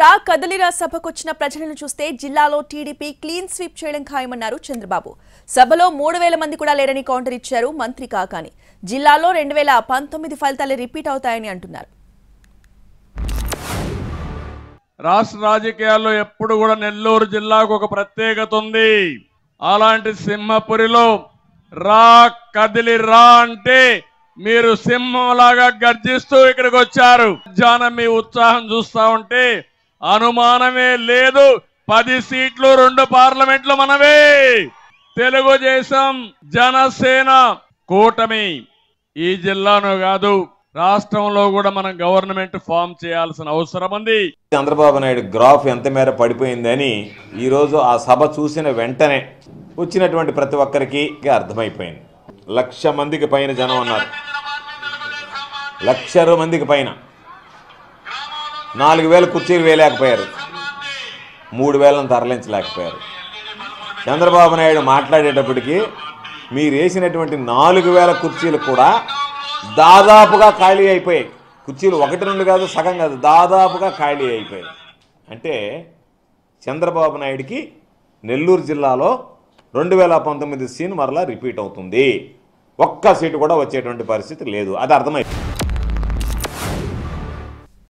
రా కదలిరా సభకొచ్చిన ప్రజలను చూస్తే జిల్లాలో టీడీపీ క్లీన్ స్వీప్ చేయడం ఖాయమన్నారు చంద్రబాబు. సభలో 3000 మంది కూడా లేరని కౌంటర్ ఇచ్చారు మంత్రి కాకాని. జిల్లాలో 2019 ఫలితాలు రిపీట్ అవుతాయని అంటున్నారు. రాష్ట్ర రాజకీయాల్లో ఎప్పుడు కూడా నెల్లూరు జిల్లాకు ఒక ప్రత్యేకత ఉంది. అలాంటి సింహపురిలో రా కదిలి రా అంటే మీరు సింహంలాగా గర్జిస్తూ ఇక్కడికి వచ్చారు. జాన మీ ఉత్సాహం చూస్తా ఉంటే అనుమానమే లేదు. 10 సీట్లు 2 పార్లమెంట్లు మనవే. తెలుగుదేశం జనసేన కూటమి ఈ జిల్లాను కాదు రాష్ట్రంలో కూడా మనం గవర్నమెంట్ ఫామ్ చేయాల్సిన అవసరం ఉంది. చంద్రబాబు నాయుడు గ్రాఫ్ ఎంత మేర పడిపోయిందని ఈరోజు ఆ సభ చూసిన వెంటనే వచ్చినటువంటి ప్రతి ఒక్కరికి అర్థమైపోయింది. 1,00,000 మందికి పైన జనం ఉన్నారు. 1,00,000 మందికి పైన 4,000 కుర్చీలు వేయలేకపోయారు, 3,000 తరలించలేకపోయారు. చంద్రబాబు నాయుడు మాట్లాడేటప్పటికీ మీరు వేసినటువంటి 4,000 కుర్చీలు కూడా దాదాపుగా ఖాళీ అయిపోయాయి. కుర్చీలు 1-2 కాదు, సగం కాదు, దాదాపుగా ఖాళీ అయిపోయాయి. అంటే చంద్రబాబు నాయుడికి నెల్లూరు జిల్లాలో 2019 సీన్ మరలా రిపీట్ అవుతుంది. ఒక్క సీటు కూడా వచ్చేటువంటి పరిస్థితి లేదు. అది అర్థమైంది.